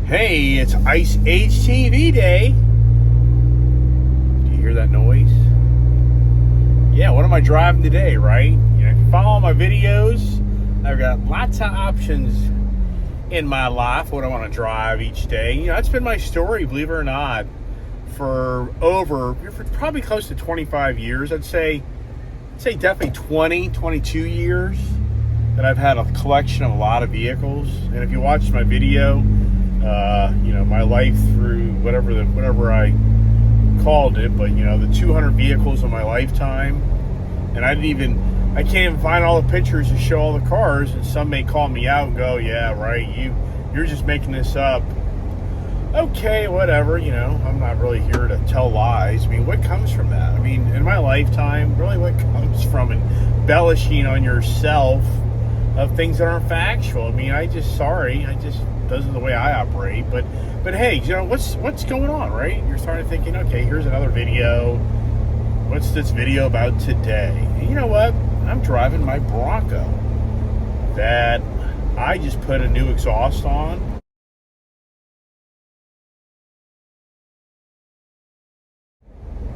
Hey, it's Ice Age TV Day. Do you hear that noise? Yeah, what am I driving today, right? If you follow my videos, I've got lots of options in my life, what I want to drive each day. That's been my story, believe it or not, for probably close to 25 years. I'd say definitely 22 years that I've had a collection of a lot of vehicles. And if you watch my video, my life through whatever I called it, but the 200 vehicles of my lifetime, and I can't even find all the pictures to show all the cars, and some may call me out and go, yeah, right, you're just making this up. Okay, whatever, I'm not really here to tell lies. I mean, what comes from that? I mean, in my lifetime, really what comes from embellishing on yourself of things that aren't factual? I mean, those are the way I operate. But hey, what's going on, right? You're starting thinking, okay, here's another video. What's this video about today? And you know what? I'm driving my Bronco that I just put a new exhaust on.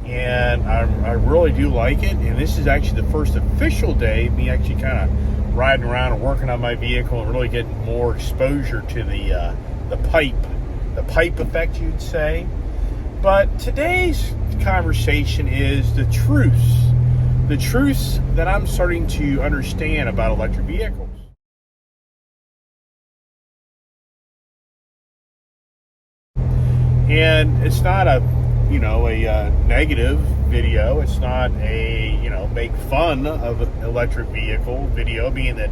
And I really do like it. And this is actually the first official day of me actually kind of riding around and working on my vehicle and really getting more exposure to the pipe effect, you'd say. But today's conversation is the truths that I'm starting to understand about electric vehicles. And it's not a negative video. It's not a make fun of electric vehicle video, being that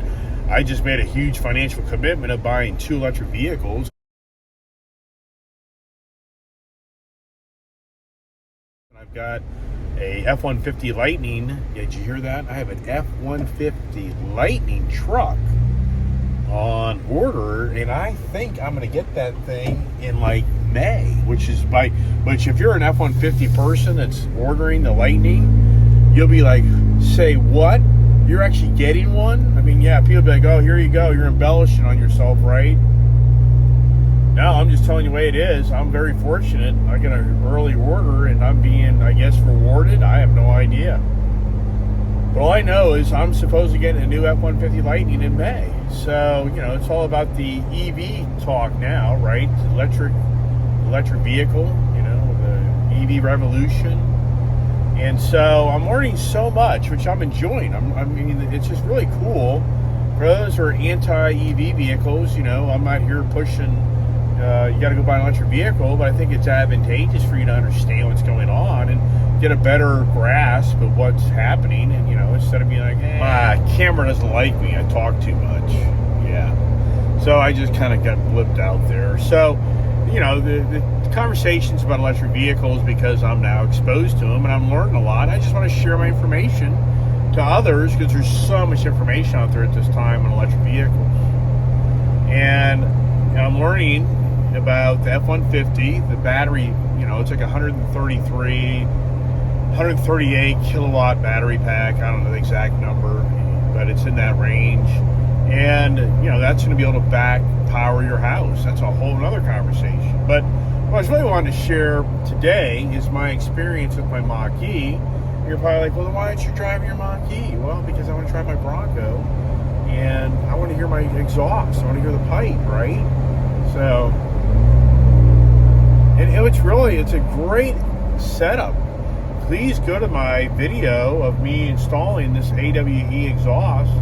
I just made a huge financial commitment of buying 2 electric vehicles. I've got a F-150 Lightning. Did you hear that? I have an F-150 Lightning truck on order, and I think I'm going to get that thing in like May, which if you're an F-150 person that's ordering the Lightning, you'll be like, say what? You're actually getting one? I mean, yeah, people be like, oh, here you go, you're embellishing on yourself, right? No, I'm just telling you the way it is. I'm very fortunate. I got an early order, and I'm being, I guess, rewarded. I have no idea. But all I know is I'm supposed to get a new F-150 Lightning in May. So, it's all about the EV talk now, right? Electric vehicle, the EV revolution. And so I'm learning so much, which I'm enjoying. It's just really cool. For those who are anti-EV vehicles, I'm not here pushing, you got to go buy an electric vehicle, but I think it's advantageous for you to understand what's going on and get a better grasp of what's happening. And, instead of being like, hey, my camera doesn't like me, I talk too much. Yeah. So I just kind of got blipped out there. So, the conversations about electric vehicles, because I'm now exposed to them and I'm learning a lot. I just want to share my information to others because there's so much information out there at this time on electric vehicles. And I'm learning about the F-150, the battery, it's like 138 kilowatt battery pack. I don't know the exact number, but it's in that range. And, that's going to be able to power your house. That's a whole other conversation. But what I was really wanting to share today is my experience with my Mach-E. You're probably like, well, then why aren't you driving your Mach-E? Well, because I want to drive my Bronco, and I want to hear my exhaust. I want to hear the pipe, right? So, and it's a great setup. Please go to my video of me installing this AWE exhaust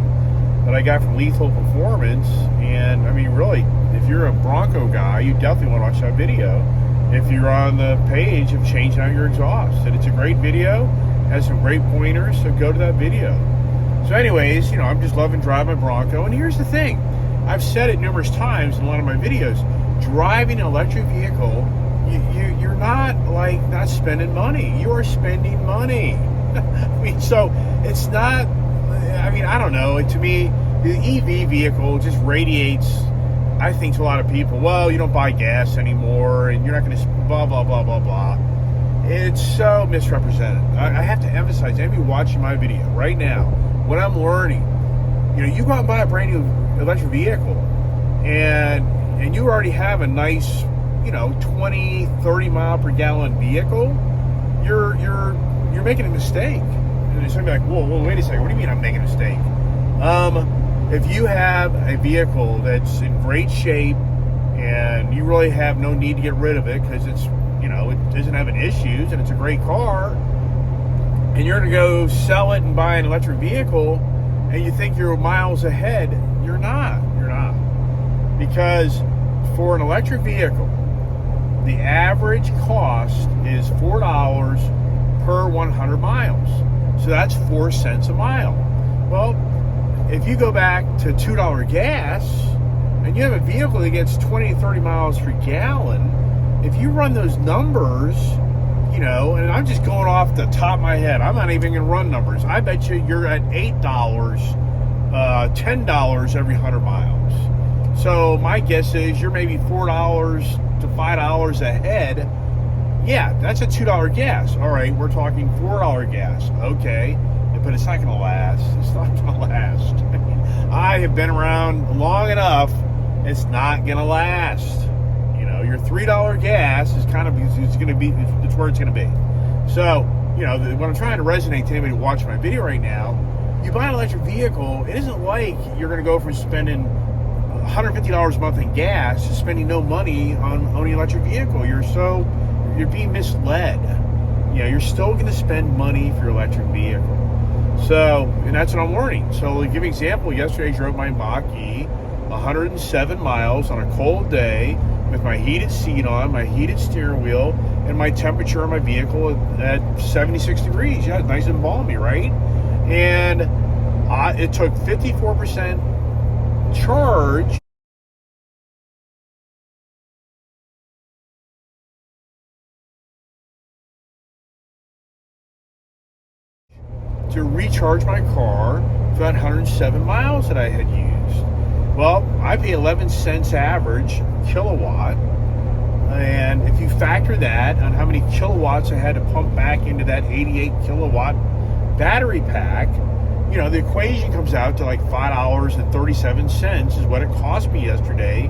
that I got from Lethal Performance. And really, if you're a Bronco guy, you definitely want to watch that video if you're on the page of changing out your exhaust. And it's a great video, has some great pointers, so go to that video. So anyways, I'm just loving driving my Bronco. And here's the thing, I've said it numerous times in a lot of my videos, driving an electric vehicle, you're not spending money. You are spending money. So it's not, I don't know. To me, the EV vehicle just radiates, I think, to a lot of people, well, you don't buy gas anymore, and you're not going to blah, blah, blah, blah, blah. It's so misrepresented. I have to emphasize, anybody watching my video right now, when I'm learning, you go out and buy a brand new electric vehicle, and and you already have a nice, 20, 30 mile per gallon vehicle, you're making a mistake. And it's gonna be like, whoa, wait a second. What do you mean I'm making a mistake? If you have a vehicle that's in great shape and you really have no need to get rid of it because it's, it doesn't have any issues and it's a great car, and you're going to go sell it and buy an electric vehicle and you think you're miles ahead, you're not. Because for an electric vehicle, the average cost is $4 per 100 miles. So that's 4 cents a mile. Well, if you go back to $2 gas and you have a vehicle that gets 20 to 30 miles per gallon, if you run those numbers, and I'm just going off the top of my head, I'm not even going to run numbers. I bet you're at $8, $10 every 100 miles. So my guess is you're maybe $4 to $5 ahead. Yeah, that's a $2 gas. All right, we're talking $4 gas. Okay, but it's not going to last. It's not going to last. I have been around long enough. It's not going to last. Your $3 gas is it's going to be, it's where it's going to be. So, what I'm trying to resonate to anybody watching my video right now, you buy an electric vehicle, it isn't like you're going to go from spending $150 a month in gas to spending no money on owning an electric vehicle. You're being misled. You're still going to spend money for your electric vehicle. So, and that's what I'm learning. So, to give you an example, yesterday I drove my Mach-E 107 miles on a cold day with my heated seat on, my heated steering wheel, and my temperature in my vehicle at 76 degrees. Yeah, it's nice and balmy, right? And it took 54% charge to recharge my car for that 107 miles that I had used. Well, I pay 11 cents average kilowatt, and if you factor that on how many kilowatts I had to pump back into that 88 kilowatt battery pack, the equation comes out to like $5.37 is what it cost me yesterday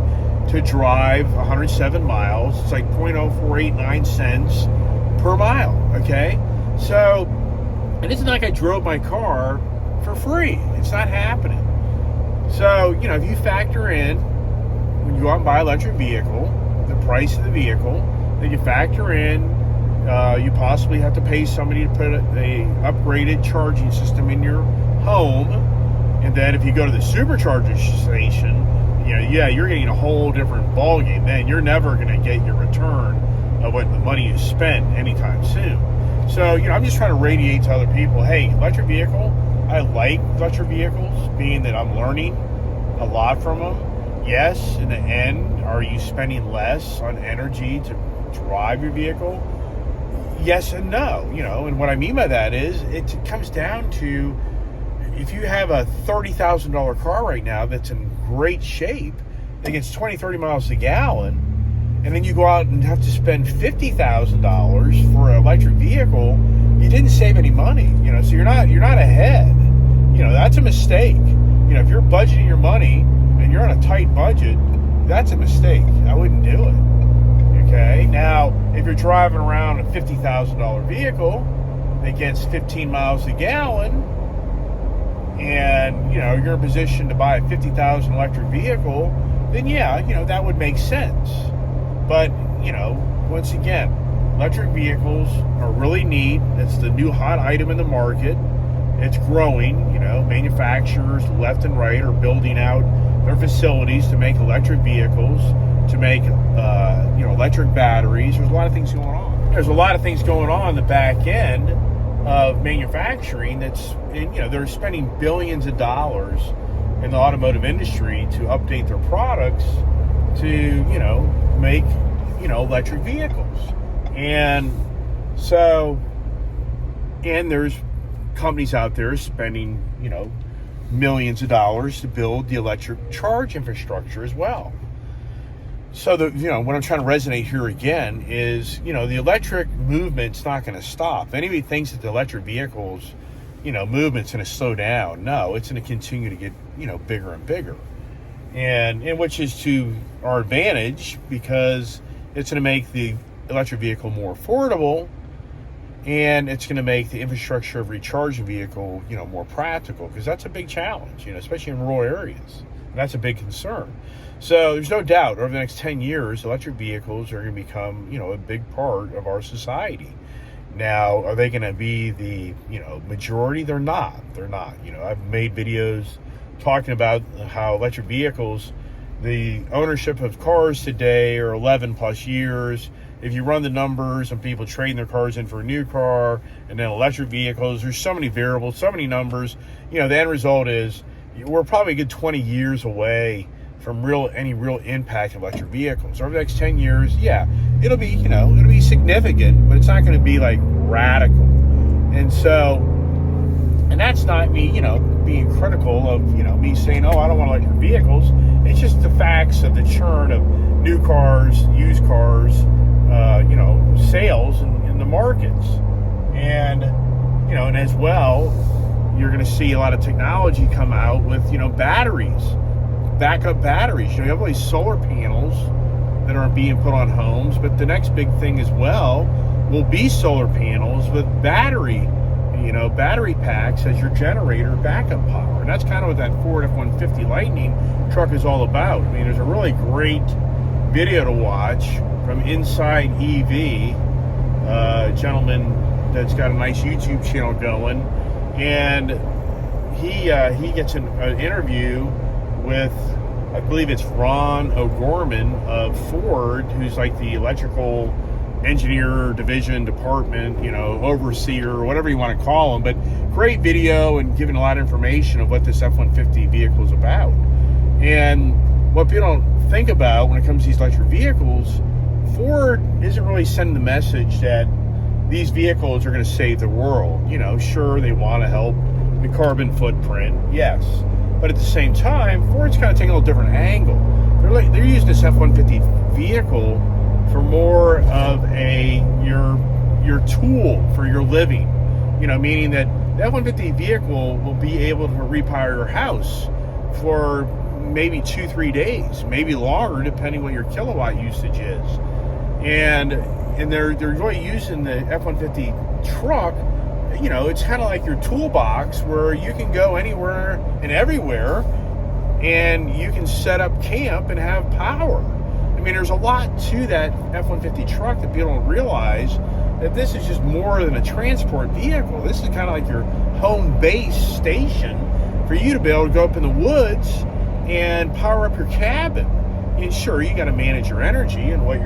to drive 107 miles. It's like 0.0489 cents per mile, okay? So, and it's not like I drove my car for free. It's not happening. So, if you factor in, when you go out and buy an electric vehicle, the price of the vehicle, then you factor in, you possibly have to pay somebody to put a upgraded charging system in your home. And then if you go to the supercharger station, you're getting a whole different ballgame. Then you're never going to get your return of what the money you spent anytime soon. So, I'm just trying to radiate to other people, hey, electric vehicle, I like electric vehicles, being that I'm learning a lot from them. Yes, in the end, are you spending less on energy to drive your vehicle? Yes and no. And what I mean by that is it comes down to, if you have a $30,000 car right now that's in great shape, that gets 20, 30 miles a gallon, and then you go out and have to spend $50,000 for an electric vehicle, you didn't save any money. So you're not ahead. That's a mistake. If you're budgeting your money and you're on a tight budget, that's a mistake. I wouldn't do it. Okay. Now, if you're driving around a $50,000 vehicle that gets 15 miles a gallon, and you're in a position to buy a $50,000 electric vehicle, then that would make sense. But once again, electric vehicles are really neat. It's the new hot item in the market. It's growing. Manufacturers left and right are building out their facilities to make electric vehicles, to make electric batteries. There's a lot of things going on. There's a lot of things going on the back end of manufacturing. They're spending billions of dollars in the automotive industry to update their products to make electric vehicles. And so, and there's companies out there spending millions of dollars to build the electric charge infrastructure as well. So what I'm trying to resonate here again is, the electric movement's not going to stop. If anybody thinks that the electric vehicles, movement's going to slow down, no, it's going to continue to get, bigger and bigger. and which is to our advantage because it's going to make the electric vehicle more affordable, and it's going to make the infrastructure of recharging vehicle, more practical, because that's a big challenge, especially in rural areas. And that's a big concern. So there's no doubt over the next 10 years, electric vehicles are going to become, a big part of our society. Now, are they going to be the, majority? They're not. I've made videos talking about how electric vehicles, the ownership of cars today are 11 plus years. If you run the numbers and people trading their cars in for a new car and then electric vehicles, there's so many variables, so many numbers. The end result is we're probably a good 20 years away from any real impact of electric vehicles. Over the next 10 years, it'll be significant, but it's not going to be like radical. And that's not me, being critical of, me saying, oh, I don't want electric vehicles. It's just the facts of the churn of new cars, used cars, sales in the markets. And, and as well, you're going to see a lot of technology come out with, batteries, backup batteries. You have all these solar panels that are being put on homes, but the next big thing as well will be solar panels with battery packs as your generator backup power. And that's kind of what that Ford F-150 Lightning truck is all about. I mean, there's a really great video to watch from Inside EV, a gentleman that's got a nice YouTube channel going, and he gets an interview with, I believe it's Ron O'Gorman of Ford, who's like the electrical engineer division department, overseer, or whatever you want to call him. But great video and giving a lot of information of what this F-150 vehicle is about. And what people don't think about when it comes to these electric vehicles, Ford isn't really sending the message that these vehicles are going to save the world. Sure, they want to help the carbon footprint, yes. But at the same time, Ford's kind of taking a little different angle. They're using this F-150 vehicle for more of your tool for your living. Meaning that the F-150 vehicle will be able to repower your house for maybe 2-3 days, maybe longer, depending what your kilowatt usage is. And they're really using the F-150 truck. It's kind of like your toolbox where you can go anywhere and everywhere, and you can set up camp and have power. I mean, there's a lot to that F-150 truck that people don't realize, that this is just more than a transport vehicle. This is kind of like your home base station for you to be able to go up in the woods and power up your cabin. And sure, you got to manage your energy and what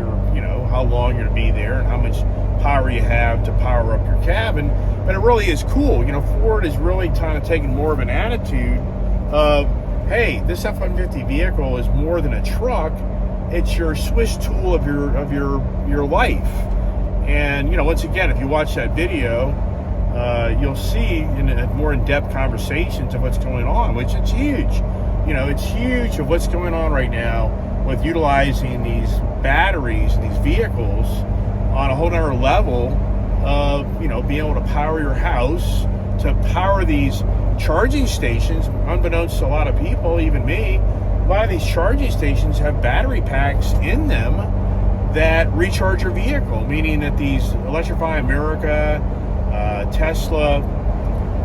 how long you're going to be there and how much power you have to power up your cabin. But it really is cool. Ford is really kind of taking more of an attitude of, hey, this F-150 vehicle is more than a truck. It's your Swiss tool of your life. And once again, if you watch that video, you'll see more in-depth conversations of what's going on, which it's huge. It's huge of what's going on right now with utilizing these batteries and these vehicles on a whole other level of being able to power your house, to power these charging stations. Unbeknownst to a lot of people, even me, a lot of these charging stations have battery packs in them that recharge your vehicle, meaning that these Electrify America, Tesla,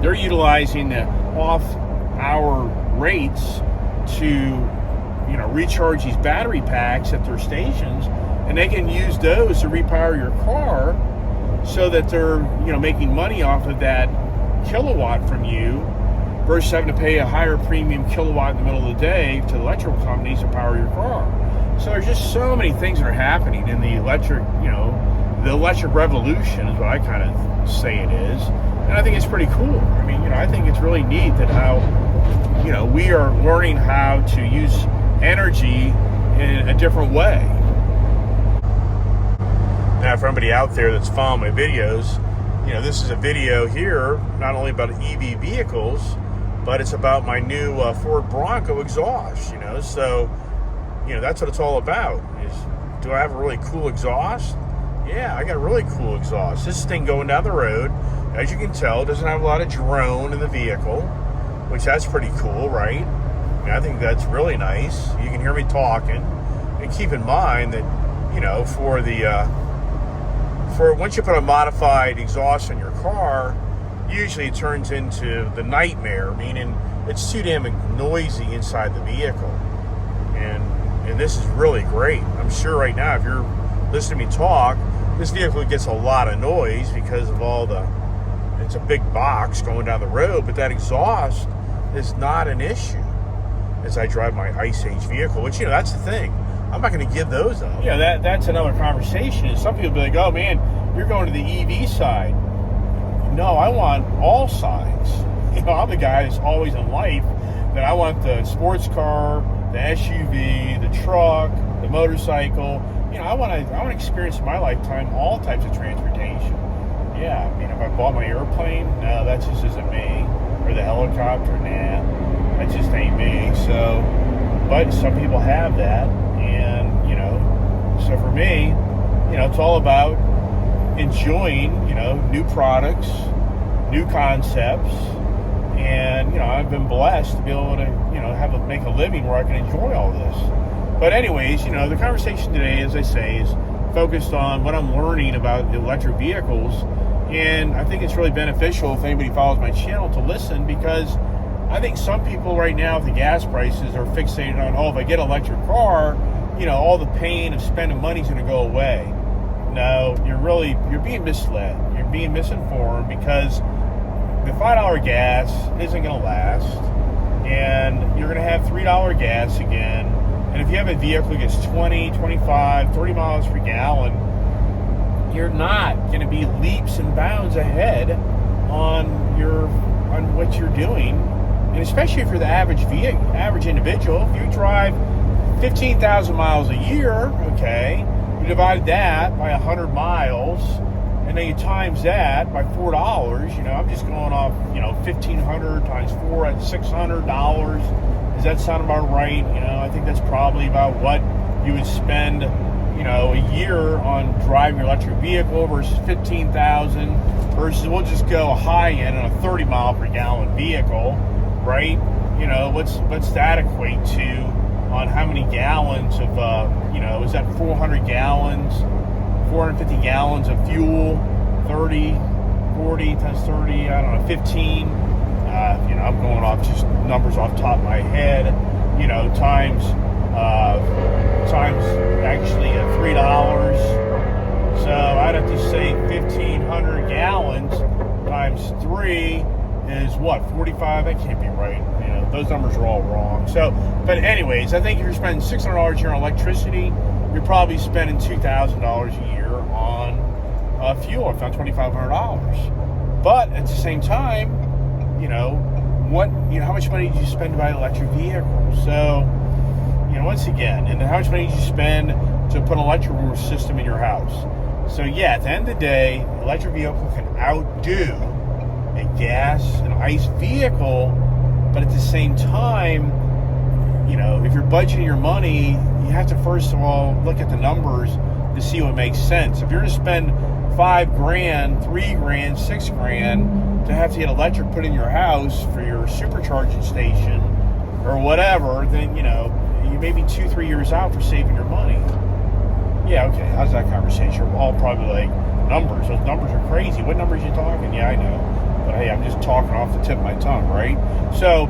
they're utilizing the off-hour rates to recharge these battery packs at their stations, and they can use those to repower your car so that they're making money off of that kilowatt from you versus having to pay a higher premium kilowatt in the middle of the day to the electrical companies to power your car. So there's just so many things that are happening in the electric, the electric revolution is what I kind of say it is. And I think it's pretty cool. I mean, I think it's really neat that how, we are learning how to use energy in a different way. Now, for everybody out there that's following my videos, this is a video here, not only about EV vehicles, but it's about my new Ford Bronco exhaust, so, that's what it's all about. Is, do I have a really cool exhaust? Yeah, I got a really cool exhaust. This thing going down the road, as you can tell, doesn't have a lot of drone in the vehicle, which that's pretty cool, right? I I think that's really nice. You can hear me talking. And keep in mind that, for once you put a modified exhaust on your car, usually it turns into the nightmare, meaning it's too damn noisy inside the vehicle. And this is really great. I'm sure right now, if you're listening to me talk, this vehicle gets a lot of noise because of it's a big box going down the road, but that exhaust is not an issue as I drive my Ice Age vehicle, which, that's the thing. I'm not going to give those up. Yeah, that's another conversation. Some people be like, oh man, you're going to the EV side. No, I want all sides. I'm the guy that's always in life that I want the sports car, the SUV, the truck, the motorcycle. I want to experience in my lifetime all types of transportation. Yeah, if I bought my airplane, no, that just isn't me. Or the helicopter, nah, that just ain't me. So, but some people have that. And, so for me, it's all about enjoying, new products, new concepts. And, I've been blessed to be able to, make a living where I can enjoy all this. But anyways, the conversation today, as I say, is focused on what I'm learning about electric vehicles. And I think it's really beneficial if anybody follows my channel to listen, because I think some people right now with the gas prices are fixated on, if I get an electric car, all the pain of spending money is going to go away. No, you're being misled. You're being misinformed, because the $5 gas isn't going to last, and you're going to have $3 gas again. And if you have a vehicle that gets 20, 25, 30 miles per gallon, you're not going to be leaps and bounds ahead on what you're doing. And especially if you're the average individual, if you drive 15,000 miles a year, okay, you divide that by 100 miles, and then you times that by $4, I'm just going off, 1,500 times 4 at $600. Does that sound about right? I think that's probably about what you would spend, a year on driving your electric vehicle versus 15,000 versus, we'll just go high end on a 30 mile per gallon vehicle, right? What's that equate to on how many gallons of, is that 400 gallons, 450 gallons of fuel, 30, 40 times 30, I don't know, 15. I'm going off just numbers off the top of my head, times actually $3. So I'd have to say 1,500 gallons times 3 is what, 45? That can't be right. Those numbers are all wrong. So, but anyways, I think if you're spending $600 a year on electricity, you're probably spending $2,000 a year on fuel, if not $2,500. But at the same time, how much money do you spend to buy an electric vehicle? So, once again, and then how much money do you spend to put an electrical system in your house? So yeah, at the end of the day, electric vehicle can outdo a gas and ICE vehicle, but at the same time, if you're budgeting your money, you have to first of all look at the numbers to see what makes sense. If you're going to spend $5,000, $3,000, $6,000 to have to get electric put in your house for your supercharging station or whatever, then you may be 2-3 years out for saving your money. Yeah, okay, how's that conversation? We're all probably like, numbers, those numbers are crazy. What numbers are you talking? Yeah, I know. But hey, I'm just talking off the tip of my tongue, right? So,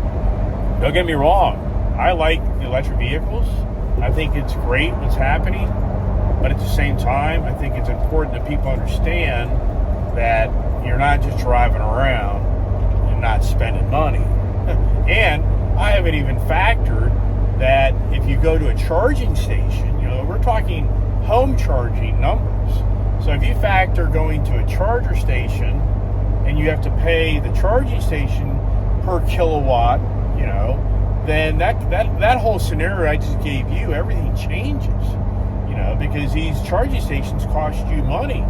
don't get me wrong. I like the electric vehicles. I think it's great what's happening. But at the same time, I think it's important that people understand that you're not just driving around and not spending money. And I haven't even factored that if you go to a charging station, we're talking home charging numbers. So if you factor going to a charger station and you have to pay the charging station per kilowatt, then that whole scenario I just gave you, everything changes, because these charging stations cost you money.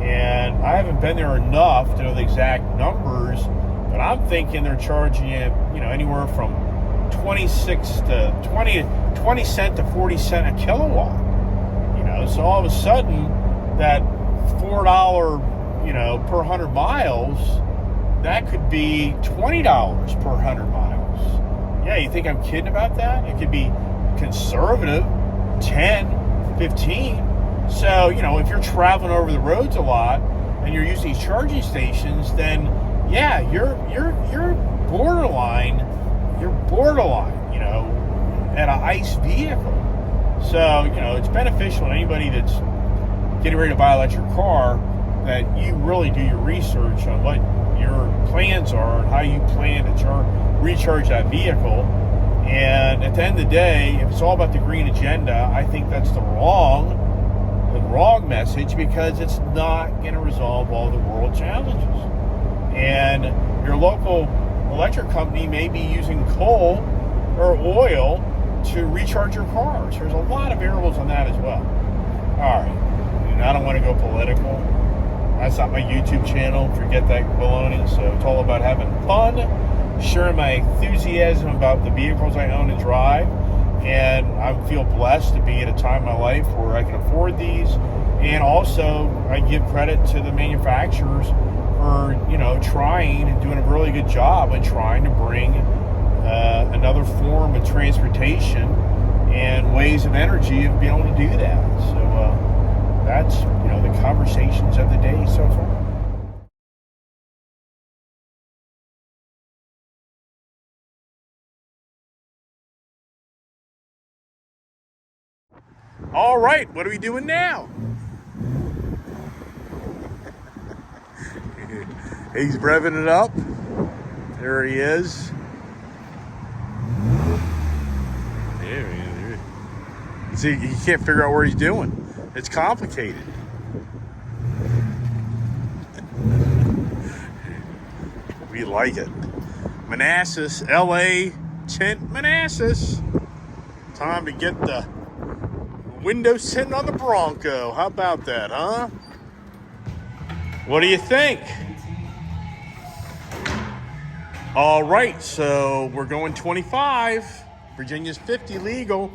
And I haven't been there enough to know the exact numbers, but I'm thinking they're charging it, anywhere from 20 cent to 40 cent a kilowatt. So all of a sudden, that $4, per 100 miles, that could be $20 per 100 miles. Yeah, you think I'm kidding about that? It could be conservative, 10, 15. So, if you're traveling over the roads a lot and you're using these charging stations, then yeah, you're borderline, at an ICE vehicle. So, it's beneficial to anybody that's getting ready to buy an electric car that you really do your research on what your plans are and how you plan to recharge that vehicle. And at the end of the day, if it's all about the green agenda, I think that's the wrong message, because it's not going to resolve all the world challenges. And your local electric company may be using coal or oil to recharge your cars. There's a lot of variables on that as well. All right, and I don't want to go political. That's not my YouTube channel. Forget that baloney. So it's all about having fun, sharing my enthusiasm about the vehicles I own and drive. And I feel blessed to be at a time in my life where I can afford these. And also, I give credit to the manufacturers for, trying and doing a really good job and trying to bring another form of transportation and ways of energy of being able to do that. So that's, the conversations of the day so far. All right, what are we doing now? He's revving it up. There he is. There he is. See, he can't figure out where he's doing. It's complicated. We like it. Manassas, LA, tint Manassas. Time to get the window sitting on the Bronco. How about that, huh? What do you think? All right, so we're going 25. Virginia's 50 legal.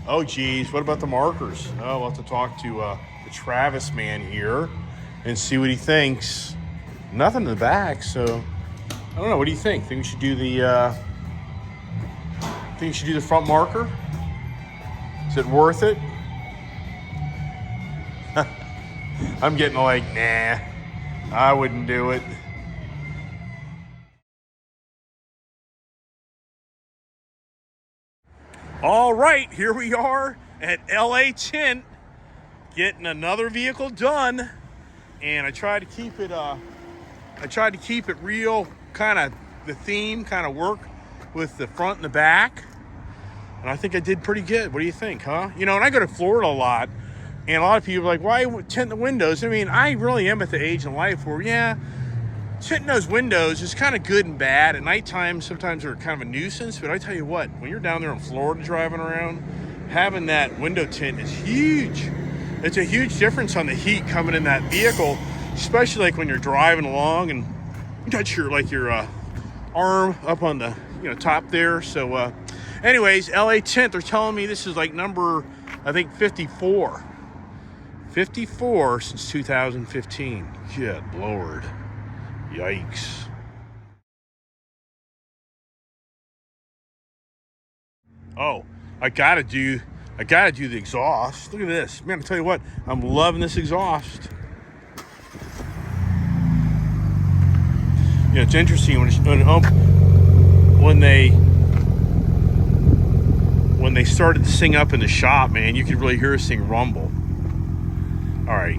Oh, geez, what about the markers? Oh, we'll have to talk to the Travis man here and see what he thinks. Nothing in the back, so I don't know. What do you think? Think we should do the front marker? Is it worth it? I'm getting like, nah, I wouldn't do it. All right, here we are at LA Tint, getting another vehicle done, and I tried to keep it real, kind of the theme, kind of work with the front and the back, and I think I did pretty good. What do you think, huh? And I go to Florida a lot, and a lot of people are like, why tint the windows? I mean, I really am at the age in life where, yeah, tinting those windows is kind of good and bad. At nighttime, sometimes they're kind of a nuisance. But I tell you what, when you're down there in Florida driving around, having that window tint is huge. It's a huge difference on the heat coming in that vehicle, especially like when you're driving along and you touch your arm up on the top there. So, anyways, LA Tint, they're telling me this is like number, I think, 54. 54 since 2015. Good Lord. Yikes. Oh, I gotta do the exhaust. Look at this. Man, I tell you what, I'm loving this exhaust. It's interesting when they started to sing up in the shop, man, you could really hear this thing rumble. All right,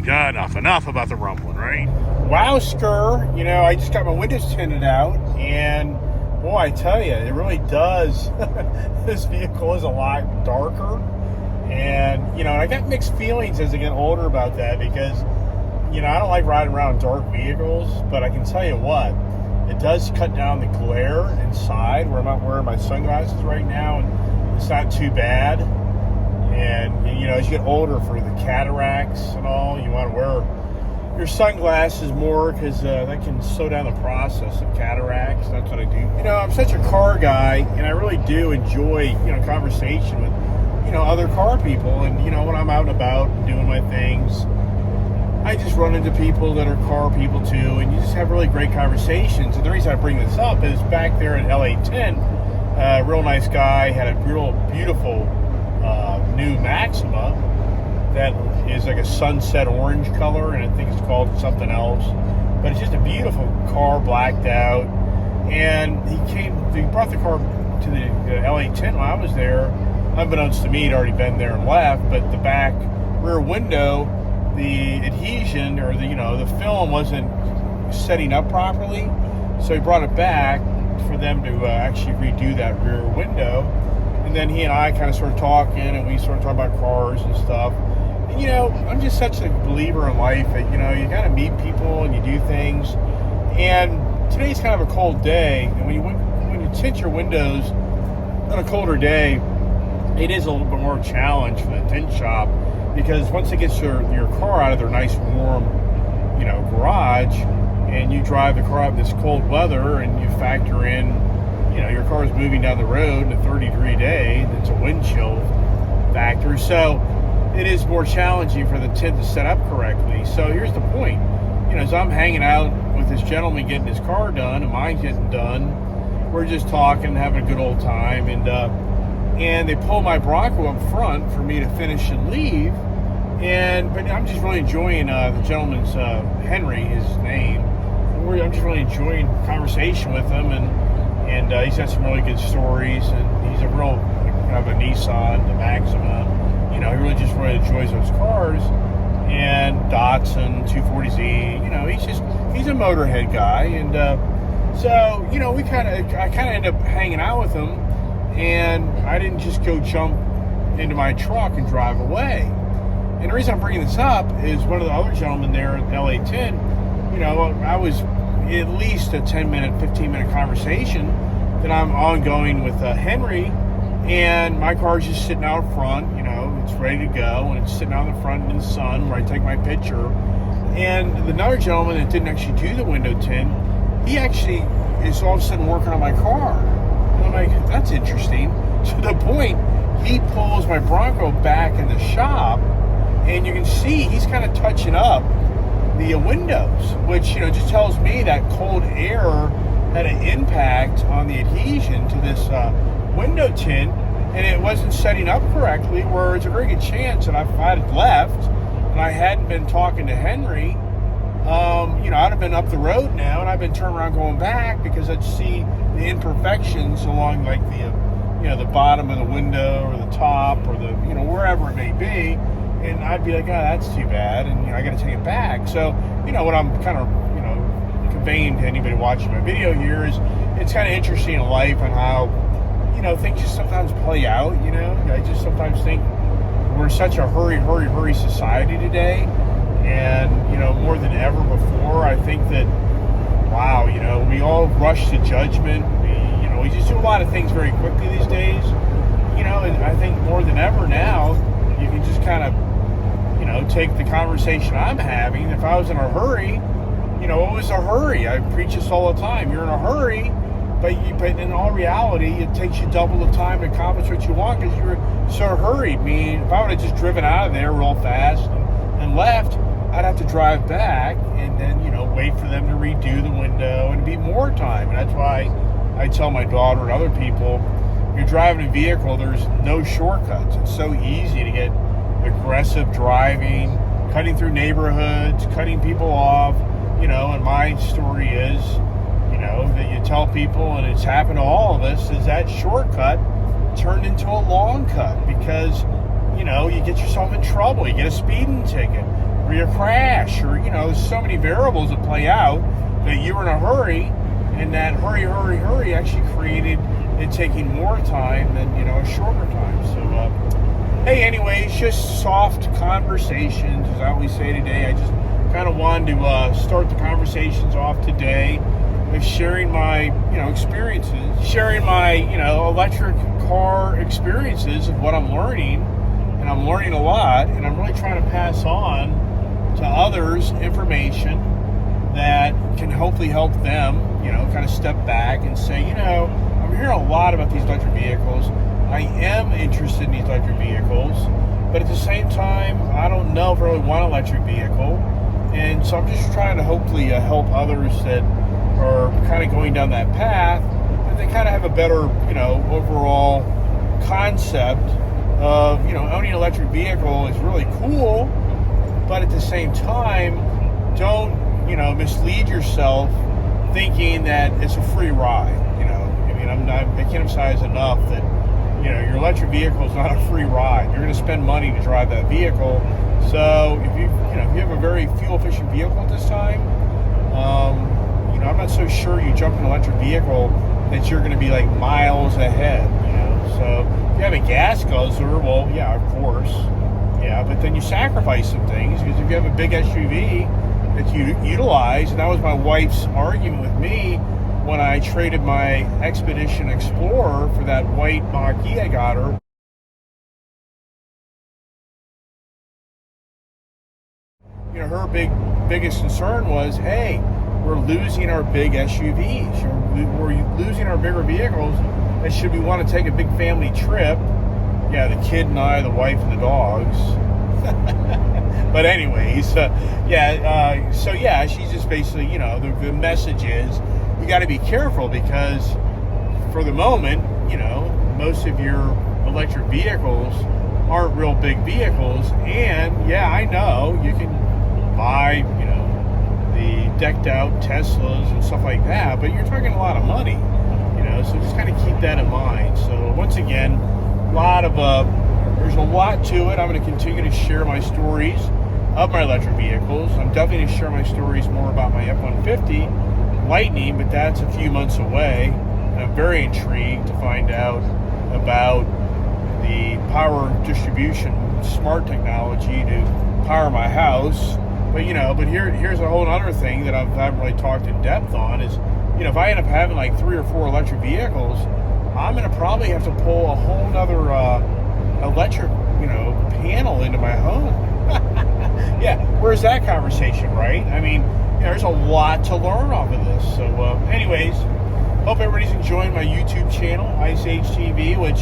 good enough about the rumbling, right? Wow, Skur, I just got my windows tinted out, and boy, I tell you, it really does. This vehicle is a lot darker, and I got mixed feelings as I get older about that, because I don't like riding around in dark vehicles, but I can tell you what, it does cut down the glare inside where I'm not wearing my sunglasses right now, and it's not too bad. And as you get older, for the cataracts and all, you want to wear your sunglasses more, because that can slow down the process of cataracts. That's what I do. I'm such a car guy, and I really do enjoy conversation with other car people. And when I'm out and about and doing my things, I just run into people that are car people too, and you just have really great conversations. And the reason I bring this up is back there at LA Tint, Real nice guy. Had a real beautiful new Maxima that is like a sunset orange color, and I think it's called something else. But it's just a beautiful car, blacked out. And he brought the car to the LA Tint when I was there. Unbeknownst to me, he'd already been there and left. But the back rear window, the adhesion or the film wasn't setting up properly, so he brought it back for them to actually redo that rear window. And then he and I kind of started talking, and we started talking about cars and stuff. And I'm just such a believer in life that you gotta meet people and you do things. And today's kind of a cold day, and when you tint your windows on a colder day, it is a little bit more challenge for the tint shop, because once it gets your car out of their nice warm garage, and you drive the car out in this cold weather, and you factor in your car is moving down the road in a 30-degree day, it's a wind chill factor, so it is more challenging for the tint to set up correctly. So here's the point. As I'm hanging out with this gentleman getting his car done and mine's getting done, we're just talking, having a good old time, and they pull my Bronco up front for me to finish and leave. But I'm just really enjoying the gentleman's Henry, his name. I'm just really enjoying conversation with him, and he's got some really good stories, and he's a real kind of a Nissan, the Maxima. He really enjoys those cars. And Datsun 240Z, he's a motorhead guy, and so I kind of ended up hanging out with him, and I didn't just go jump into my truck and drive away. And the reason I'm bringing this up is one of the other gentlemen there at LA Tint, I was at least a 10-minute, 15-minute conversation that I'm ongoing with Henry, and my car's just sitting out front, it's ready to go, and it's sitting out in the front in the sun where I take my picture. And another gentleman that didn't actually do the window tint, he actually is all of a sudden working on my car. And I'm like, that's interesting. To the point, he pulls my Bronco back in the shop, and you can see he's kind of touching up the windows, which just tells me that cold air had an impact on the adhesion to this window tint, and it wasn't setting up correctly, where it's a very good chance that if I had left and I hadn't been talking to Henry, I'd have been up the road now, and I've been turning around going back, because I'd see the imperfections along like the bottom of the window or the top or the wherever it may be, and I'd be like, oh, that's too bad, and I got to take it back. So what I'm kind of conveying to anybody watching my video here is it's kind of interesting in life and how things just sometimes play out. I just sometimes think we're such a hurry society today, and more than ever before, I think that we all rush to judgment. We just do a lot of things very quickly these days. And I think more than ever now, you can just kind of take the conversation I'm having. If I was in a hurry, what was a hurry? I preach this all the time. You're in a hurry. But in all reality, it takes you double the time to accomplish what you want, because you're so hurried. I mean, if I would have just driven out of there real fast and left, I'd have to drive back and then, wait for them to redo the window, and it'd be more time. And that's why I tell my daughter and other people, you're driving a vehicle, there's no shortcuts. It's so easy to get aggressive driving, cutting through neighborhoods, cutting people off, and my story is, that you tell people, and it's happened to all of us, is that shortcut turned into a long cut, because you get yourself in trouble, you get a speeding ticket, or you crash, or there's so many variables that play out that you're in a hurry, and that hurry actually created it taking more time than a shorter time. So hey, anyway, it's just soft conversations, as I always say today. I just kind of wanted to start the conversations off today with sharing my, experiences, sharing my, electric car experiences of what I'm learning, and I'm learning a lot, and I'm really trying to pass on to others information that can hopefully help them, kind of step back and say, I'm hearing a lot about these electric vehicles. I am interested in these electric vehicles, but at the same time, I don't know if I really want an electric vehicle, and so I'm just trying to hopefully help others that are kind of going down that path. And they kind of have a better, overall concept of, owning an electric vehicle is really cool, but at the same time, don't, mislead yourself thinking that it's a free ride. I can't emphasize enough that, your electric vehicle is not a free ride. You're going to spend money to drive that vehicle. So if you have a very fuel efficient vehicle at this time, I'm not so sure you jump in an electric vehicle that you're going to be like miles ahead. So if you have a gas guzzler, well, yeah, of course, yeah, but then you sacrifice some things, because if you have a big SUV that you utilize, and that was my wife's argument with me when I traded my Expedition Explorer for that white Mach-E I got her. Her biggest concern was, hey, we're losing our big SUVs. We're losing our bigger vehicles. And should we want to take a big family trip? Yeah, the kid and I, the wife and the dogs. But anyways, she's just basically, the message is, you got to be careful, because for the moment, most of your electric vehicles aren't real big vehicles. And yeah, I know you can buy, the decked out Teslas and stuff like that, but you're talking a lot of money, so just kind of keep that in mind. So once again, there's a lot to it. I'm going to continue to share my stories of my electric vehicles. I'm definitely going to share my stories more about my F-150 Lightning, but that's a few months away. And I'm very intrigued to find out about the power distribution smart technology to power my house. But here's a whole other thing that I haven't really talked in depth on is, if I end up having like 3 or 4 electric vehicles, I'm going to probably have to pull a whole other electric, panel into my home. Yeah, where's that conversation, right? I mean, there's a lot to learn off of this. So, anyways, hope everybody's enjoying my YouTube channel, IceHTV, which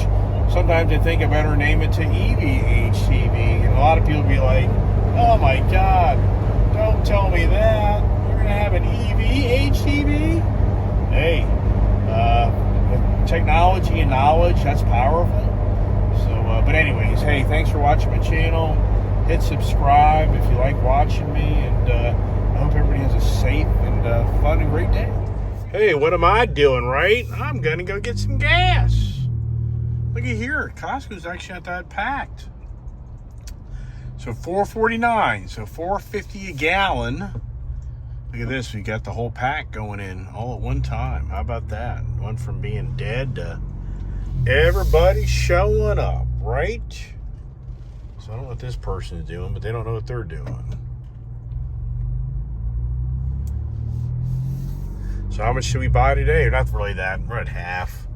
sometimes I think I better name it to EVHTV. And a lot of people be like, oh my God, don't tell me that. You're going to have an EVHTV? Hey, technology and knowledge, that's powerful. So, but anyways, hey, thanks for watching my channel. Hit subscribe if you like watching me, and I hope everybody has a safe and fun and great day. Hey, what am I doing, right? I'm going to go get some gas. Look at here. Costco's actually not that packed. So $4.49, so $4.50 a gallon. Look at this, we got the whole pack going in all at one time. How about that? Went from being dead to everybody showing up, right? So I don't know what this person is doing, but they don't know what they're doing. So how much should we buy today? Not really that, we're at half.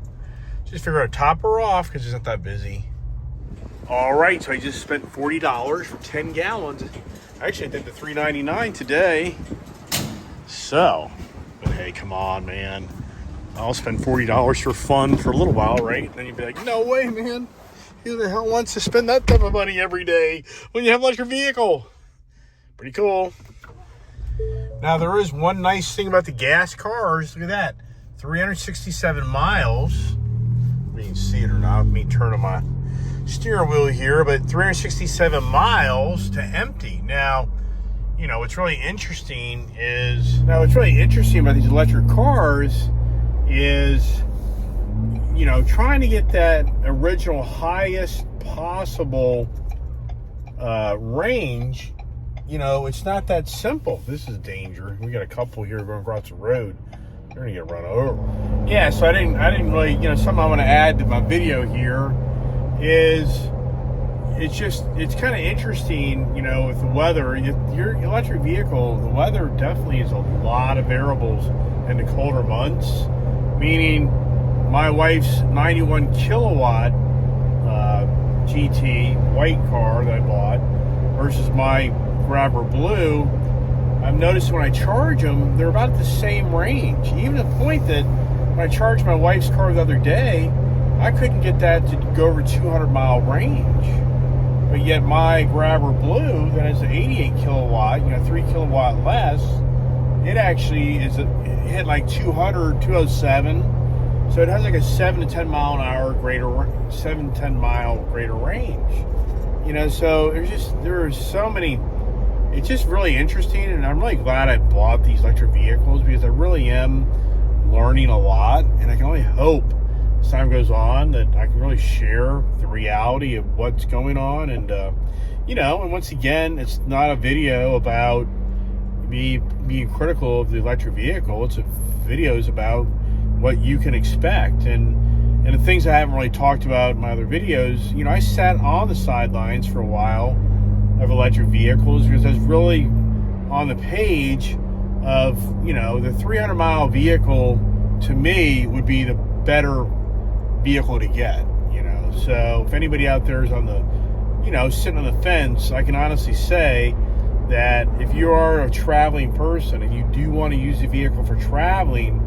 Just figure out top her off because it's not that busy. All right, so I just spent $40 for 10 gallons. Actually, I did the $3.99 today. So, but hey, come on, man. I'll spend $40 for fun for a little while, right? Then you'd be like, no way, man. Who the hell wants to spend that type of money every day when you have an electric vehicle? Pretty cool. Now, there is one nice thing about the gas cars. Look at that. 367 miles. You can see it or not. Let me turn on my steering wheel here, but 367 miles to empty. Now, what's really interesting about these electric cars is, trying to get that original highest possible range. It's not that simple. This is danger. We got a couple here going across the road. They're gonna get run over. Yeah, so I didn't really, something I want to add to my video here is it's kind of interesting, with the weather. Your electric vehicle, the weather definitely is a lot of variables in the colder months. Meaning, my wife's 91 kilowatt GT white car that I bought versus my Grabber Blue, I've noticed when I charge them, they're about the same range. Even to the point that when I charged my wife's car the other day, I couldn't get that to go over 200-mile range. But yet my Grabber Blue, that is an 88 kilowatt, 3 kilowatt less, it actually hit like 200, 207, So it has like a 7 to 10 mile an hour greater, 7 to 10 mile greater range. So there are so many. It's just really interesting, and I'm really glad I bought these electric vehicles because I really am learning a lot, and I can only hope as time goes on that I can really share the reality of what's going on. And and once again, it's not a video about me being critical of the electric vehicle. It's videos about what you can expect, and the things I haven't really talked about in my other videos. I sat on the sidelines for a while of electric vehicles because I was really on the page of the 300 mile vehicle. To me, would be the better vehicle to get. So if anybody out there is on the sitting on the fence, I can honestly say that if you are a traveling person and you do want to use the vehicle for traveling,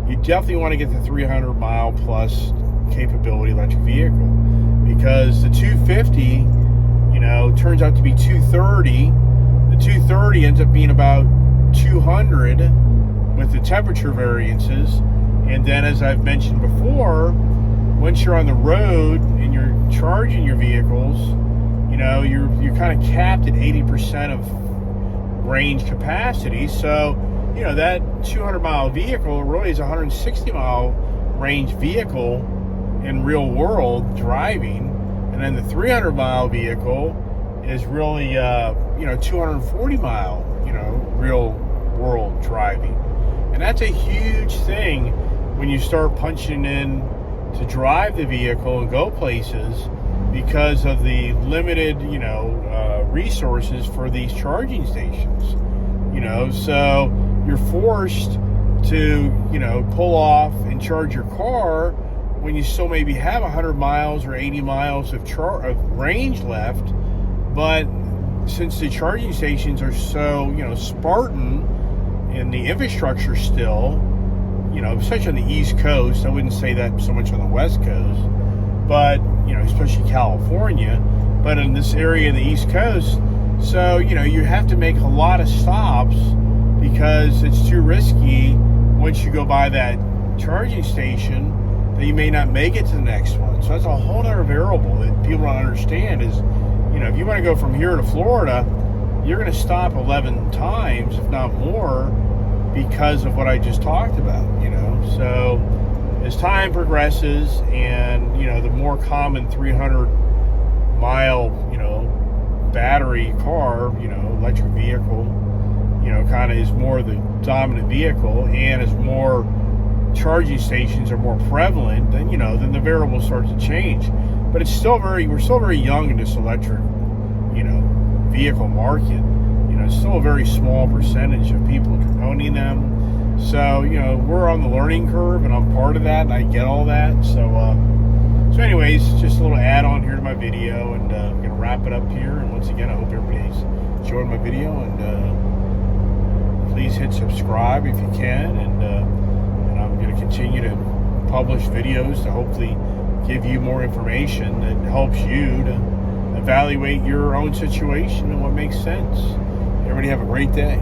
you definitely want to get the 300 mile plus capability electric vehicle, because the 250 turns out to be 230. The 230 ends up being about 200 with the temperature variances. And then, as I've mentioned before, once you're on the road and you're charging your vehicles, you're kind of capped at 80% of range capacity. So, that 200 mile vehicle really is a 160 mile range vehicle in real world driving. And then the 300 mile vehicle is really, 240 mile, real world driving. And that's a huge thing when you start punching in to drive the vehicle and go places, because of the limited, resources for these charging stations. So you're forced to, pull off and charge your car when you still maybe have 100 miles or 80 miles of range left. But since the charging stations are so, Spartan in the infrastructure still, especially on the East Coast, I wouldn't say that so much on the West Coast, but, especially California, but in this area in the East Coast, so, you have to make a lot of stops because it's too risky once you go by that charging station that you may not make it to the next one. So that's a whole other variable that people don't understand is, if you want to go from here to Florida, you're going to stop 11 times, if not more, because of what I just talked about, So as time progresses and, the more common 300 mile, battery car, electric vehicle, kind of is more the dominant vehicle, and as more charging stations are more prevalent, then, then the variable starts to change. But we're still very young in this electric, vehicle market. It's still a very small percentage of people owning them. So, we're on the learning curve, and I'm part of that, and I get all that. So anyways, just a little add-on here to my video, and I'm going to wrap it up here. And once again, I hope everybody's enjoyed my video, and please hit subscribe if you can, and I'm going to continue to publish videos to hopefully give you more information that helps you to evaluate your own situation and what makes sense. Everybody have a great day.